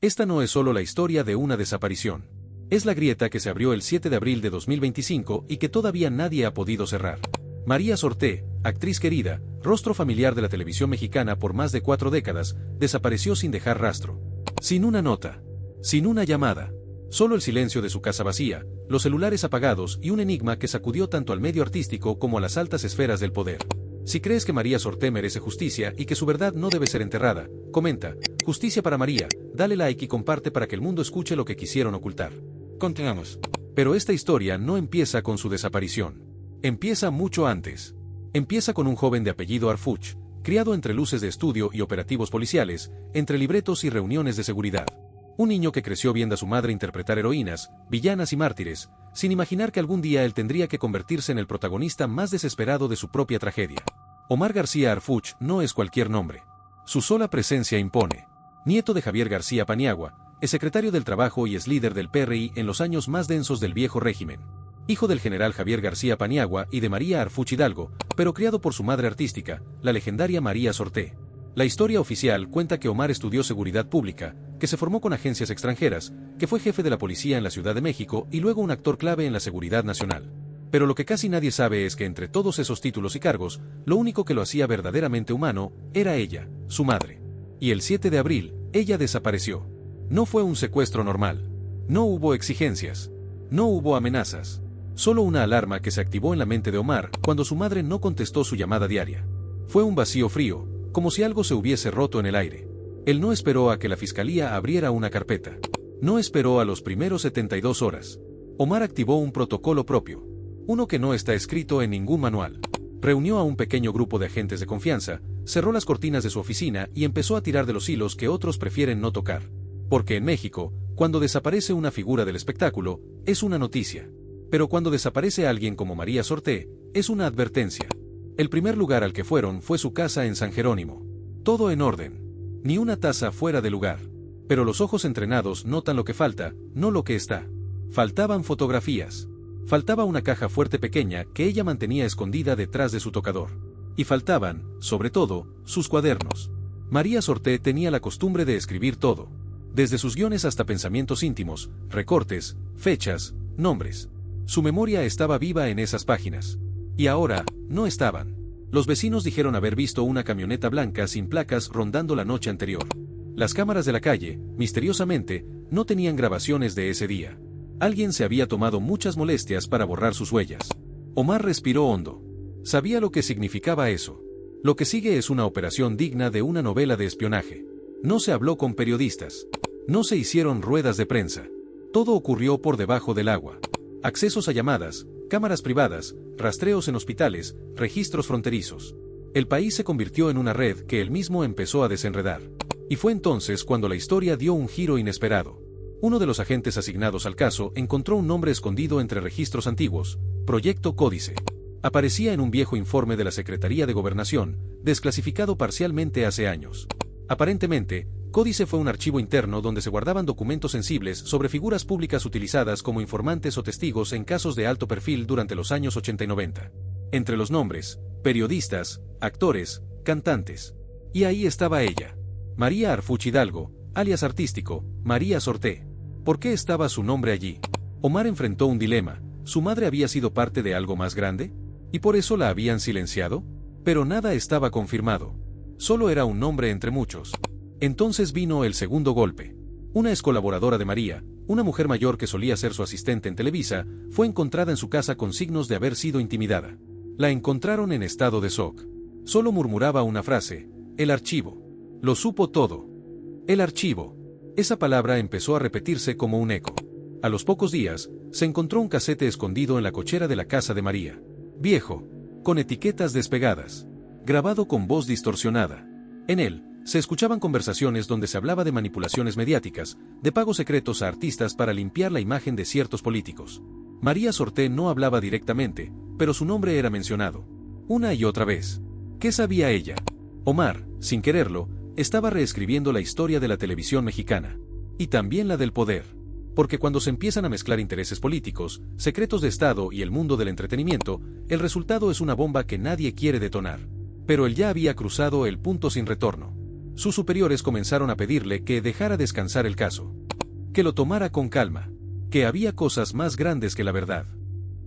Esta no es solo la historia de una desaparición. Es la grieta que se abrió el 7 de abril de 2025 y que todavía nadie ha podido cerrar. María Sorté, actriz querida, rostro familiar de la televisión mexicana por más de 4 décadas, desapareció sin dejar rastro. Sin una nota. Sin una llamada. Solo el silencio de su casa vacía, los celulares apagados y un enigma que sacudió tanto al medio artístico como a las altas esferas del poder. Si crees que María Sorté merece justicia y que su verdad no debe ser enterrada, comenta, justicia para María, dale like y comparte para que el mundo escuche lo que quisieron ocultar. Continuamos. Pero esta historia no empieza con su desaparición. Empieza mucho antes. Empieza con un joven de apellido Arfuch, criado entre luces de estudio y operativos policiales, entre libretos y reuniones de seguridad. Un niño que creció viendo a su madre interpretar heroínas, villanas y mártires, sin imaginar que algún día él tendría que convertirse en el protagonista más desesperado de su propia tragedia. Omar García Arfuch no es cualquier nombre. Su sola presencia impone. Nieto de Javier García Paniagua, es secretario del Trabajo y es líder del PRI en los años más densos del viejo régimen. Hijo del general Javier García Paniagua y de María Arfuch Hidalgo, pero criado por su madre artística, la legendaria María Sorté. La historia oficial cuenta que Omar estudió seguridad pública, que se formó con agencias extranjeras, que fue jefe de la policía en la Ciudad de México y luego un actor clave en la seguridad nacional. Pero lo que casi nadie sabe es que entre todos esos títulos y cargos, lo único que lo hacía verdaderamente humano, era ella, su madre. Y el 7 de abril, ella desapareció. No fue un secuestro normal. No hubo exigencias. No hubo amenazas. Solo una alarma que se activó en la mente de Omar cuando su madre no contestó su llamada diaria. Fue un vacío frío, como si algo se hubiese roto en el aire. Él no esperó a que la fiscalía abriera una carpeta. No esperó a los primeros 72 horas. Omar activó un protocolo propio. Uno que no está escrito en ningún manual. Reunió a un pequeño grupo de agentes de confianza, cerró las cortinas de su oficina y empezó a tirar de los hilos que otros prefieren no tocar. Porque en México, cuando desaparece una figura del espectáculo, es una noticia. Pero cuando desaparece alguien como María Sorté, es una advertencia. El primer lugar al que fueron fue su casa en San Jerónimo. Todo en orden. Ni una taza fuera de lugar. Pero los ojos entrenados notan lo que falta, no lo que está. Faltaban fotografías. Faltaba una caja fuerte pequeña que ella mantenía escondida detrás de su tocador. Y faltaban, sobre todo, sus cuadernos. María Sorté tenía la costumbre de escribir todo. Desde sus guiones hasta pensamientos íntimos, recortes, fechas, nombres. Su memoria estaba viva en esas páginas. Y ahora, no estaban. Los vecinos dijeron haber visto una camioneta blanca sin placas rondando la noche anterior. Las cámaras de la calle, misteriosamente, no tenían grabaciones de ese día. Alguien se había tomado muchas molestias para borrar sus huellas. Omar respiró hondo. Sabía lo que significaba eso. Lo que sigue es una operación digna de una novela de espionaje. No se habló con periodistas. No se hicieron ruedas de prensa. Todo ocurrió por debajo del agua. Accesos a llamadas, cámaras privadas, rastreos en hospitales, registros fronterizos. El país se convirtió en una red que él mismo empezó a desenredar. Y fue entonces cuando la historia dio un giro inesperado. Uno de los agentes asignados al caso encontró un nombre escondido entre registros antiguos, Proyecto Códice. Aparecía en un viejo informe de la Secretaría de Gobernación, desclasificado parcialmente hace años. Aparentemente, Códice fue un archivo interno donde se guardaban documentos sensibles sobre figuras públicas utilizadas como informantes o testigos en casos de alto perfil durante los años 80 y 90. Entre los nombres, periodistas, actores, cantantes. Y ahí estaba ella. María Arfuch Hidalgo, alias artístico, María Sorté. ¿Por qué estaba su nombre allí? Omar enfrentó un dilema. ¿Su madre había sido parte de algo más grande? ¿Y por eso la habían silenciado? Pero nada estaba confirmado. Solo era un nombre entre muchos. Entonces vino el segundo golpe. Una excolaboradora de María, una mujer mayor que solía ser su asistente en Televisa, fue encontrada en su casa con signos de haber sido intimidada. La encontraron en estado de shock. Solo murmuraba una frase: el archivo. Lo supo todo. El archivo. Esa palabra empezó a repetirse como un eco. A los pocos días, se encontró un casete escondido en la cochera de la casa de María. Viejo, con etiquetas despegadas, grabado con voz distorsionada. En él, se escuchaban conversaciones donde se hablaba de manipulaciones mediáticas, de pagos secretos a artistas para limpiar la imagen de ciertos políticos. María Sorté no hablaba directamente, pero su nombre era mencionado. Una y otra vez. ¿Qué sabía ella? Omar, sin quererlo, estaba reescribiendo la historia de la televisión mexicana. Y también la del poder. Porque cuando se empiezan a mezclar intereses políticos, secretos de Estado y el mundo del entretenimiento, el resultado es una bomba que nadie quiere detonar. Pero él ya había cruzado el punto sin retorno. Sus superiores comenzaron a pedirle que dejara descansar el caso. Que lo tomara con calma. Que había cosas más grandes que la verdad.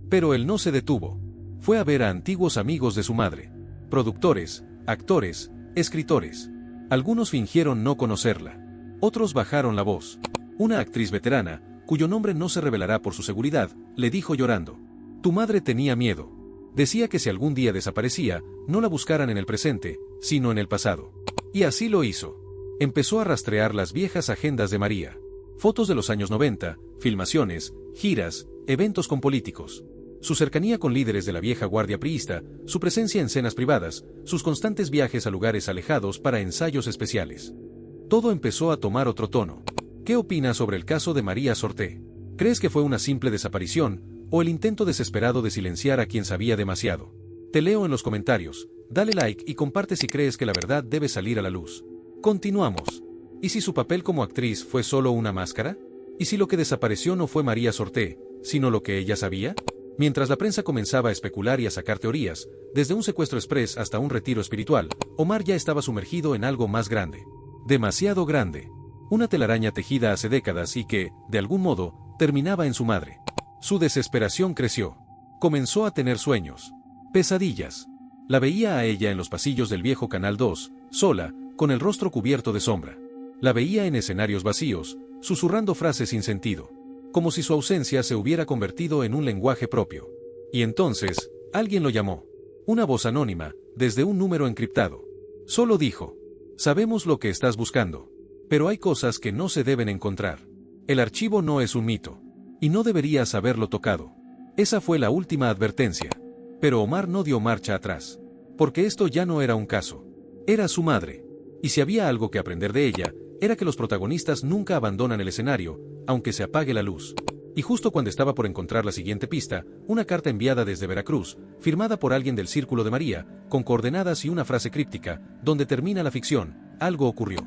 Pero él no se detuvo. Fue a ver a antiguos amigos de su madre. Productores, actores, escritores. Algunos fingieron no conocerla. Otros bajaron la voz. Una actriz veterana, cuyo nombre no se revelará por su seguridad, le dijo llorando: «Tu madre tenía miedo. Decía que si algún día desaparecía, no la buscaran en el presente, sino en el pasado». Y así lo hizo. Empezó a rastrear las viejas agendas de María. Fotos de los años 90, filmaciones, giras, eventos con políticos. Su cercanía con líderes de la vieja guardia priista, su presencia en cenas privadas, sus constantes viajes a lugares alejados para ensayos especiales. Todo empezó a tomar otro tono. ¿Qué opinas sobre el caso de María Sorté? ¿Crees que fue una simple desaparición, o el intento desesperado de silenciar a quien sabía demasiado? Te leo en los comentarios, dale like y comparte si crees que la verdad debe salir a la luz. Continuamos. ¿Y si su papel como actriz fue solo una máscara? ¿Y si lo que desapareció no fue María Sorté, sino lo que ella sabía? Mientras la prensa comenzaba a especular y a sacar teorías, desde un secuestro express hasta un retiro espiritual, Omar ya estaba sumergido en algo más grande. Demasiado grande. Una telaraña tejida hace décadas y que, de algún modo, terminaba en su madre. Su desesperación creció. Comenzó a tener sueños. Pesadillas. La veía a ella en los pasillos del viejo Canal 2, sola, con el rostro cubierto de sombra. La veía en escenarios vacíos, susurrando frases sin sentido, como si su ausencia se hubiera convertido en un lenguaje propio. Y entonces, alguien lo llamó. Una voz anónima, desde un número encriptado. Solo dijo: «Sabemos lo que estás buscando. Pero hay cosas que no se deben encontrar. El archivo no es un mito. Y no deberías haberlo tocado». Esa fue la última advertencia. Pero Omar no dio marcha atrás. Porque esto ya no era un caso. Era su madre. Y si había algo que aprender de ella, era que los protagonistas nunca abandonan el escenario, aunque se apague la luz. Y justo cuando estaba por encontrar la siguiente pista, una carta enviada desde Veracruz, firmada por alguien del Círculo de María, con coordenadas y una frase críptica, donde termina la ficción, algo ocurrió.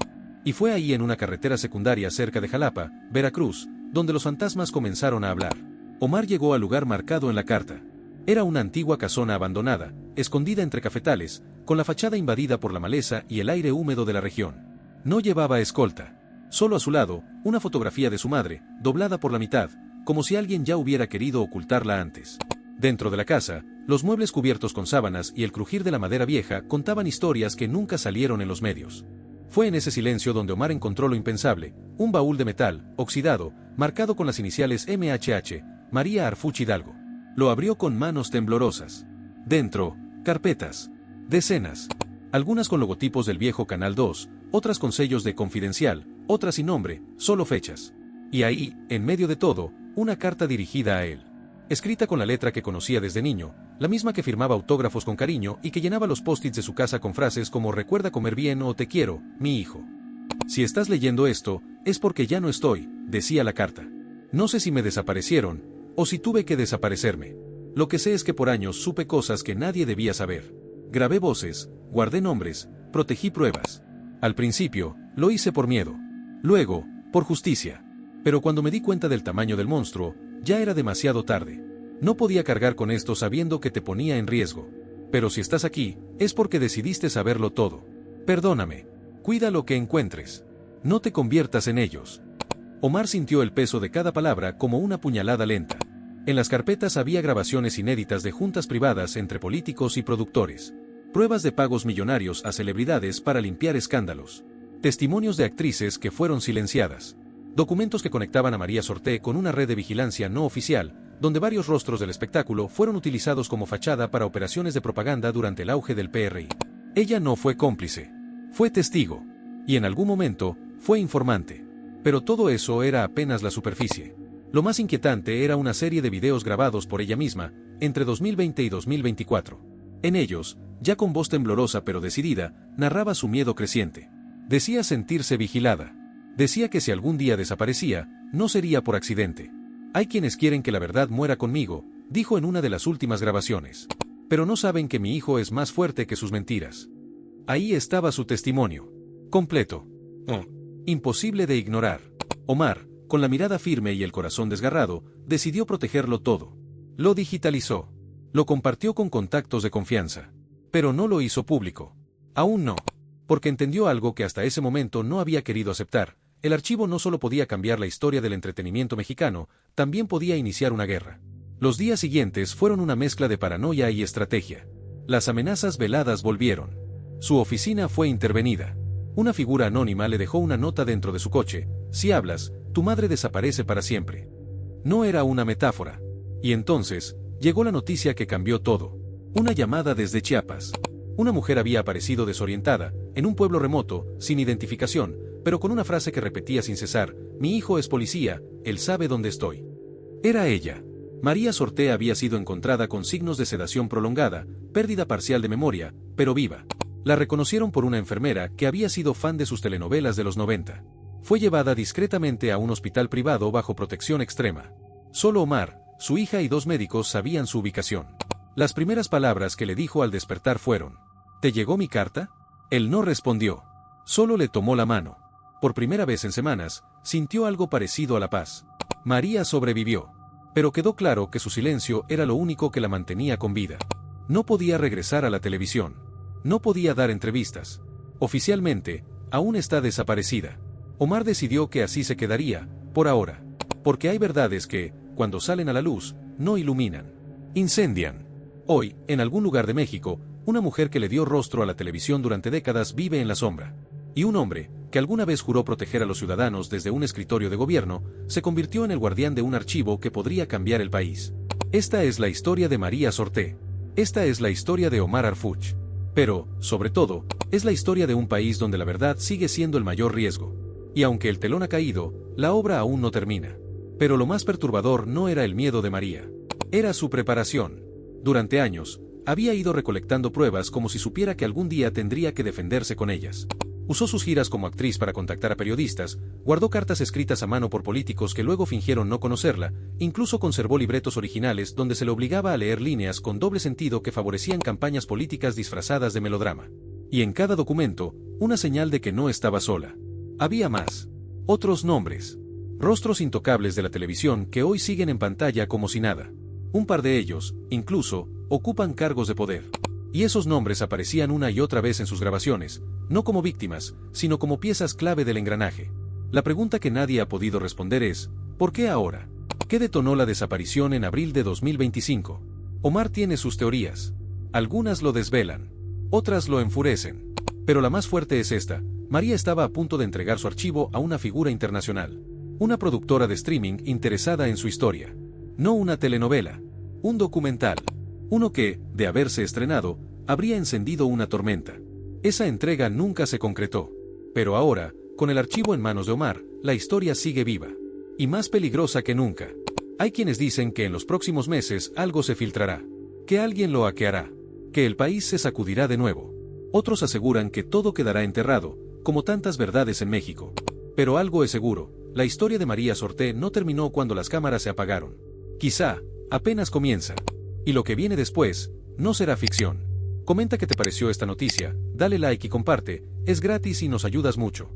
Y fue ahí en una carretera secundaria cerca de Jalapa, Veracruz, donde los fantasmas comenzaron a hablar. Omar llegó al lugar marcado en la carta. Era una antigua casona abandonada, escondida entre cafetales, con la fachada invadida por la maleza y el aire húmedo de la región. No llevaba escolta. Solo a su lado, una fotografía de su madre, doblada por la mitad, como si alguien ya hubiera querido ocultarla antes. Dentro de la casa, los muebles cubiertos con sábanas y el crujir de la madera vieja contaban historias que nunca salieron en los medios. Fue en ese silencio donde Omar encontró lo impensable, un baúl de metal, oxidado, marcado con las iniciales MHH, María Arfuch Hidalgo. Lo abrió con manos temblorosas. Dentro, carpetas. Decenas. Algunas con logotipos del viejo Canal 2, otras con sellos de confidencial, otras sin nombre, solo fechas. Y ahí, en medio de todo, una carta dirigida a él. Escrita con la letra que conocía desde niño, la misma que firmaba autógrafos con cariño y que llenaba los post-its de su casa con frases como «Recuerda comer bien» o «Te quiero, mi hijo». «Si estás leyendo esto, es porque ya no estoy», decía la carta. «No sé si me desaparecieron, o si tuve que desaparecerme. Lo que sé es que por años supe cosas que nadie debía saber. Grabé voces, guardé nombres, protegí pruebas. Al principio, lo hice por miedo. Luego, por justicia. Pero cuando me di cuenta del tamaño del monstruo, ya era demasiado tarde. No podía cargar con esto sabiendo que te ponía en riesgo. Pero si estás aquí, es porque decidiste saberlo todo. Perdóname. Cuida lo que encuentres. No te conviertas en ellos». Omar sintió el peso de cada palabra como una puñalada lenta. En las carpetas había grabaciones inéditas de juntas privadas entre políticos y productores. Pruebas de pagos millonarios a celebridades para limpiar escándalos. Testimonios de actrices que fueron silenciadas. Documentos que conectaban a María Sorté con una red de vigilancia no oficial, donde varios rostros del espectáculo fueron utilizados como fachada para operaciones de propaganda durante el auge del PRI. Ella no fue cómplice. Fue testigo. Y en algún momento, fue informante. Pero todo eso era apenas la superficie. Lo más inquietante era una serie de videos grabados por ella misma, entre 2020 y 2024. En ellos, ya con voz temblorosa pero decidida, narraba su miedo creciente. Decía sentirse vigilada. Decía que si algún día desaparecía, no sería por accidente. «Hay quienes quieren que la verdad muera conmigo», dijo en una de las últimas grabaciones. «Pero no saben que mi hijo es más fuerte que sus mentiras». Ahí estaba su testimonio. Completo. Imposible de ignorar. Omar, con la mirada firme y el corazón desgarrado, decidió protegerlo todo. Lo digitalizó. Lo compartió con contactos de confianza. Pero no lo hizo público. Aún no. porque entendió algo que hasta ese momento no había querido aceptar: el archivo no solo podía cambiar la historia del entretenimiento mexicano, también podía iniciar una guerra. Los días siguientes fueron una mezcla de paranoia y estrategia. Las amenazas veladas volvieron. Su oficina fue intervenida. Una figura anónima le dejó una nota dentro de su coche: si hablas, tu madre desaparece para siempre. No era una metáfora. Y entonces, llegó la noticia que cambió todo. Una llamada desde Chiapas. Una mujer había aparecido desorientada, en un pueblo remoto, sin identificación, pero con una frase que repetía sin cesar: mi hijo es policía, él sabe dónde estoy. Era ella. María Sorté había sido encontrada con signos de sedación prolongada, pérdida parcial de memoria, pero viva. La reconocieron por una enfermera que había sido fan de sus telenovelas de los 90. Fue llevada discretamente a un hospital privado bajo protección extrema. Solo Omar, su hija y 2 médicos sabían su ubicación. Las primeras palabras que le dijo al despertar fueron: ¿te llegó mi carta? Él no respondió. Solo le tomó la mano. Por primera vez en semanas, sintió algo parecido a la paz. María sobrevivió. Pero quedó claro que su silencio era lo único que la mantenía con vida. No podía regresar a la televisión. No podía dar entrevistas. Oficialmente, aún está desaparecida. Omar decidió que así se quedaría, por ahora. Porque hay verdades que, cuando salen a la luz, no iluminan. Incendian. Hoy, en algún lugar de México, una mujer que le dio rostro a la televisión durante décadas vive en la sombra. Y un hombre, que alguna vez juró proteger a los ciudadanos desde un escritorio de gobierno, se convirtió en el guardián de un archivo que podría cambiar el país. Esta es la historia de María Sorté. Esta es la historia de Omar Harfuch. Pero, sobre todo, es la historia de un país donde la verdad sigue siendo el mayor riesgo. Y aunque el telón ha caído, la obra aún no termina. Pero lo más perturbador no era el miedo de María. Era su preparación. Durante años, había ido recolectando pruebas como si supiera que algún día tendría que defenderse con ellas. Usó sus giras como actriz para contactar a periodistas, guardó cartas escritas a mano por políticos que luego fingieron no conocerla, incluso conservó libretos originales donde se le obligaba a leer líneas con doble sentido que favorecían campañas políticas disfrazadas de melodrama. Y en cada documento, una señal de que no estaba sola. Había más. Otros nombres. Rostros intocables de la televisión que hoy siguen en pantalla como si nada. Un par de ellos, incluso, ocupan cargos de poder. Y esos nombres aparecían una y otra vez en sus grabaciones, no como víctimas, sino como piezas clave del engranaje. La pregunta que nadie ha podido responder es: ¿por qué ahora? ¿Qué detonó la desaparición en abril de 2025? Omar tiene sus teorías. Algunas lo desvelan. Otras lo enfurecen. Pero la más fuerte es esta: María estaba a punto de entregar su archivo a una figura internacional. Una productora de streaming interesada en su historia. No una telenovela. Un documental. Uno que, de haberse estrenado, habría encendido una tormenta. Esa entrega nunca se concretó. Pero ahora, con el archivo en manos de Omar, la historia sigue viva. Y más peligrosa que nunca. Hay quienes dicen que en los próximos meses algo se filtrará. Que alguien lo hackeará. Que el país se sacudirá de nuevo. Otros aseguran que todo quedará enterrado, como tantas verdades en México. Pero algo es seguro: la historia de María Sorté no terminó cuando las cámaras se apagaron. Quizá, apenas comienza. Y lo que viene después, no será ficción. Comenta qué te pareció esta noticia, dale like y comparte, es gratis y nos ayudas mucho.